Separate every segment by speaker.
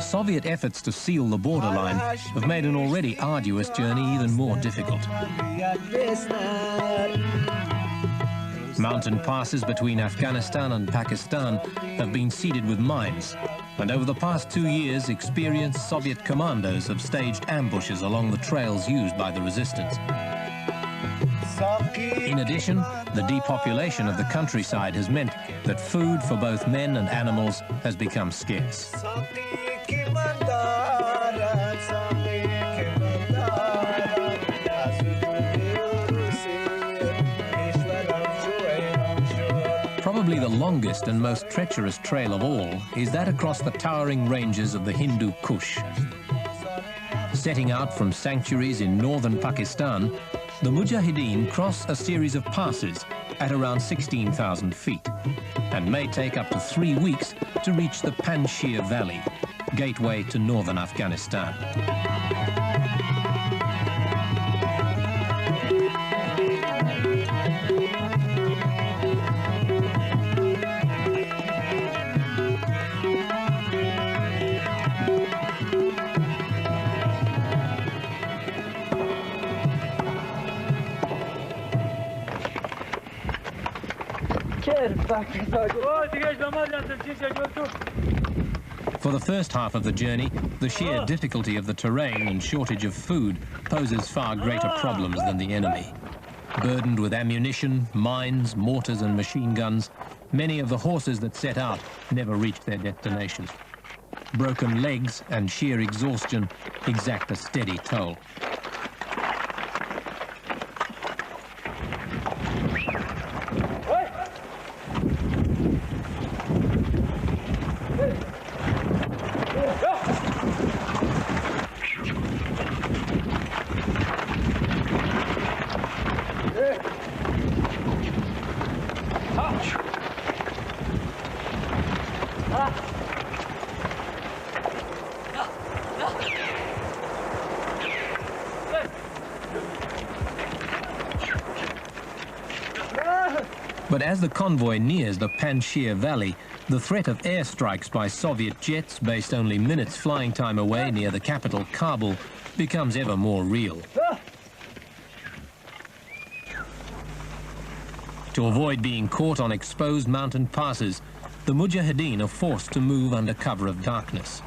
Speaker 1: Soviet efforts to seal the borderline have made an already arduous journey even more difficult. Mountain passes between Afghanistan and Pakistan have been seeded with mines, and over the past 2 years, experienced Soviet commandos have staged ambushes along the trails used by the resistance. In addition, the depopulation of the countryside has meant that food for both men and animals has become scarce. Probably the longest and most treacherous trail of all is that across the towering ranges of the Hindu Kush. Setting out from sanctuaries in northern Pakistan, the Mujahideen cross a series of passes at around 16,000 feet and may take up to 3 weeks to reach the Panjshir Valley, gateway to northern Afghanistan. For the first half of the journey, the sheer difficulty of the terrain and shortage of food poses far greater problems than the enemy. Burdened with ammunition, mines, mortars and machine guns, many of the horses that set out never reach their destination. Broken legs and sheer exhaustion exact a steady toll. But as the convoy nears the Panjshir Valley, the threat of airstrikes by Soviet jets based only minutes flying time away near the capital, Kabul, becomes ever more real. To avoid being caught on exposed mountain passes, the Mujahideen are forced to move under cover of darkness.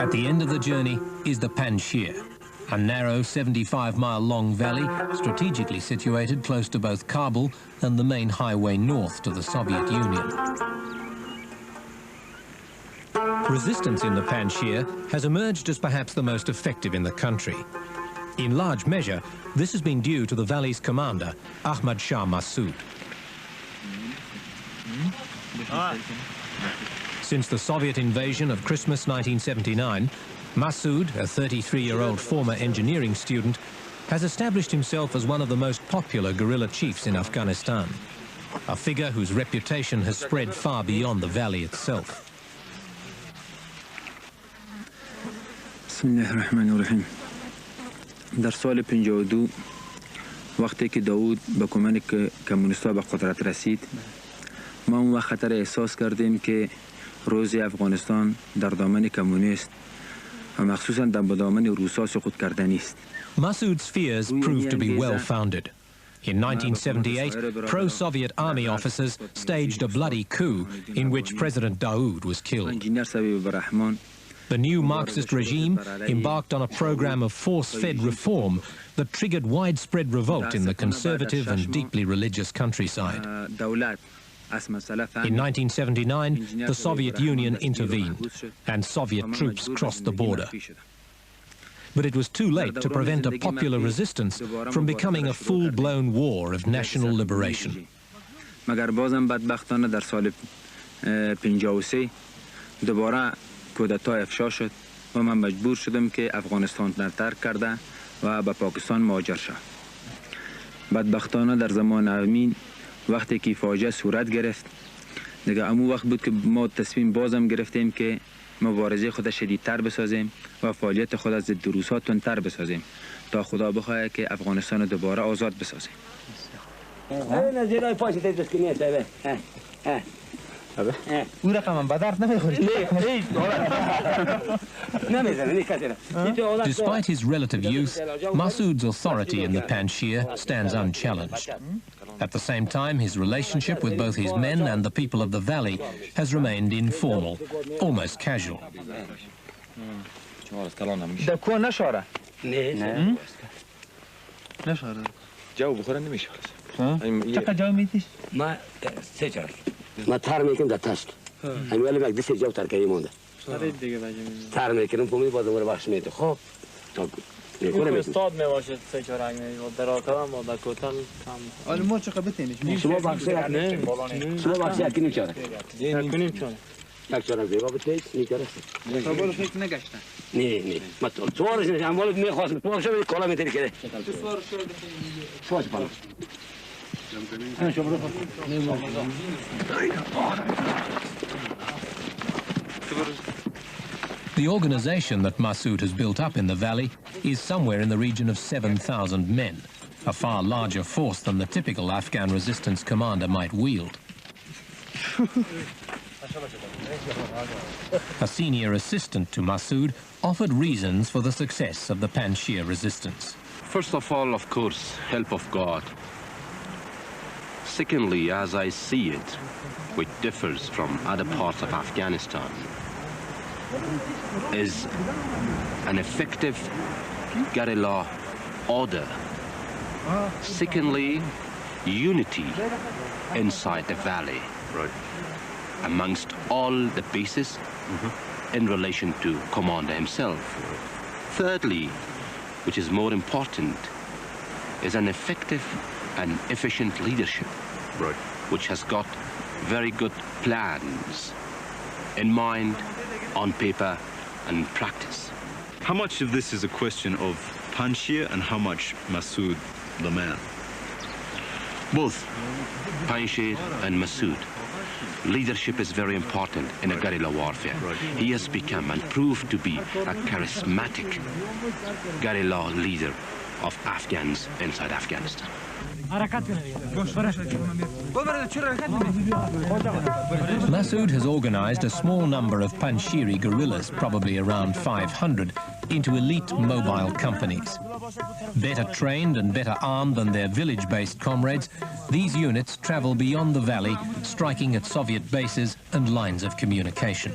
Speaker 1: At the end of the journey is the Panjshir, a narrow 75-mile-long valley strategically situated close to both Kabul and the main highway north to the Soviet Union. Resistance in the Panjshir has emerged as perhaps the most effective in the country. In large measure, this has been due to the valley's commander, Ahmad Shah Massoud. Since the Soviet invasion of Christmas 1979, Massoud, a 33-year-old former engineering student, has established himself as one of the most popular guerrilla chiefs in Afghanistan, a figure whose reputation has spread far beyond the valley itself.
Speaker 2: Bismillahirrahmanirrahim. در سال 52 وقتی که داوود به کمک کمونیست‌ها به قدرت رسید، ما اون وقت خطر احساس کردیم که روز افغانستان در دامن کمونیست و مخصوصاً در دامن روسا سقوط کردنی است.
Speaker 1: Massoud's fears proved to be well-founded. In 1978, pro-Soviet army officers staged a bloody coup in which President Daoud was killed. The new Marxist regime embarked on a program of force-fed reform that triggered widespread revolt in the conservative and deeply religious countryside. In 1979, the Soviet Union intervened, and Soviet troops crossed the border. But it was too late to prevent a popular resistance from becoming a full-blown war of national liberation.
Speaker 2: مگر بازم بدبختانه در سال 53 دوباره کودتا افشا شد و من مجبور شدم که افغانستان را ترک کرده و به پاکستان مهاجر شدم. بدبختانه در زمان امین وقتی که فاجعه صورت گرفت دیگه امو وقت بود که ما تصمیم بازم گرفتیم که مبارزه خود شدیدتر بسازیم و فعالیت خود از ضد روس‌ها تندتر بسازیم تا خدا بخواهد که افغانستان دوباره آزاد بسازیم.
Speaker 1: Despite his relative youth, Massoud's authority in the Panjshir stands unchallenged. At the same time, his relationship with both his men and the people of the valley has remained informal, almost casual.
Speaker 3: ما تر میکنم در تشت همین ولی دست جاو ترکایی مونده تر میکنم پومی بازم رو بخش میده خب تا میکنم استاد میباشد سه چهارنگ در آکرام و در کوتن کم ولی ما چقدر بتینیم شما بخش نه شما بخش یکی نمیچاره کنیم چون یک چهارنگ دیگه بتید میکره شما فکر نگشتن نه ما تو ورش نشم ولی میخواستم تو بخش می کلا میتونی که فوش بالا
Speaker 1: The organization that Massoud has built up in the valley is somewhere in the region of 7,000 men, a far larger force than the typical Afghan resistance commander might wield. A senior assistant to Massoud offered reasons for the success of the Panjshir resistance.
Speaker 4: First of all, of course, help of God. Secondly, as I see it, which differs from other parts of Afghanistan, is an effective guerrilla order. Secondly, unity inside the valley, amongst all the bases in relation to commander himself. Thirdly, which is more important, is an effective and efficient leadership, which has got very good plans in mind, on paper and practice.
Speaker 5: How much of this is a question of Panjshir and how much Massoud, the man?
Speaker 4: Both Panjshir and Massoud. Leadership is very important in a guerrilla warfare. He has become and proved to be a charismatic guerrilla leader of Afghans inside Afghanistan.
Speaker 1: Massoud has organized a small number of Panjshiri guerrillas, probably around 500, into elite mobile companies. Better trained and better armed than their village-based comrades, these units travel beyond the valley, striking at Soviet bases and lines of communication.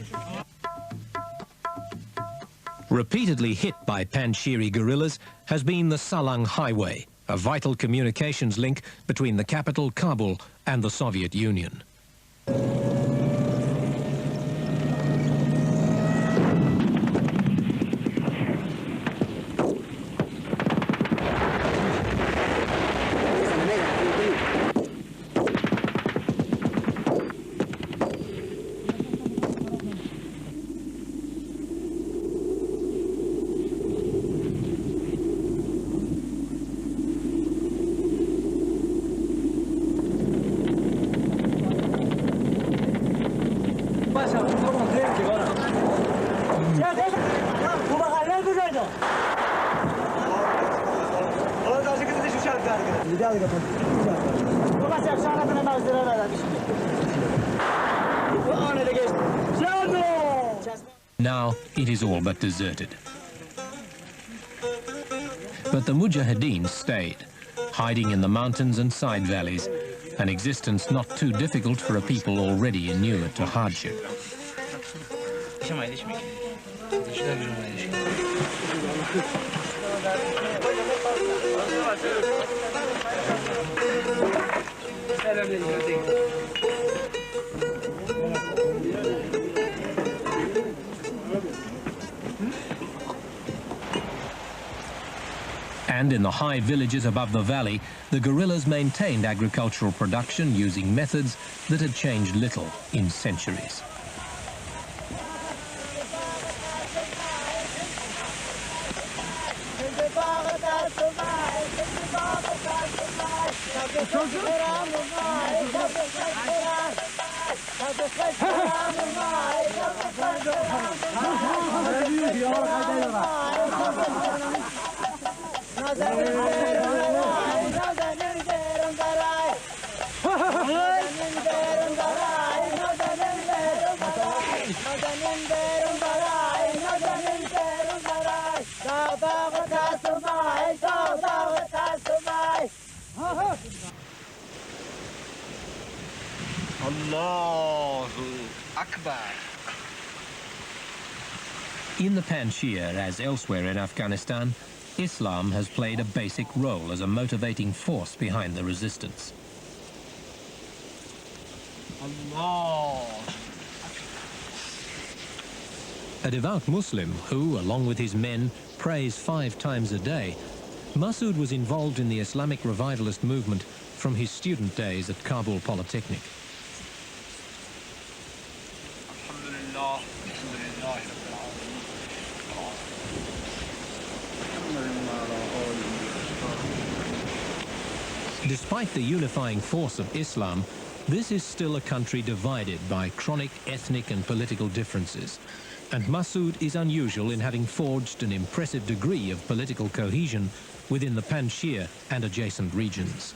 Speaker 1: Repeatedly hit by Panjshiri guerrillas has been the Salang Highway, a vital communications link between the capital, Kabul, and the Soviet Union. Now it is all but deserted. But the Mujahideen stayed, hiding in the mountains and side valleys, an existence not too difficult for a people already inured to hardship. And in the high villages above the valley, the guerrillas maintained agricultural production using methods that had changed little in centuries. In the Panjshir, as elsewhere in Afghanistan, Islam has played a basic role as a motivating force behind the resistance. A devout Muslim who, along with his men, prays 5 times a day, Massoud was involved in the Islamic revivalist movement from his student days at Kabul Polytechnic. Despite the unifying force of Islam, this is still a country divided by chronic ethnic and political differences. And Massoud is unusual in having forged an impressive degree of political cohesion within the Panjshir and adjacent regions.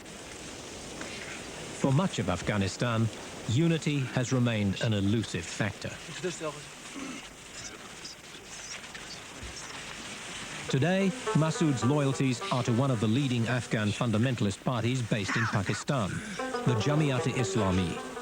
Speaker 1: For much of Afghanistan, unity has remained an elusive factor. Today, Massoud's loyalties are to one of the leading Afghan fundamentalist parties based in Pakistan, the Jamiat-e-Islami.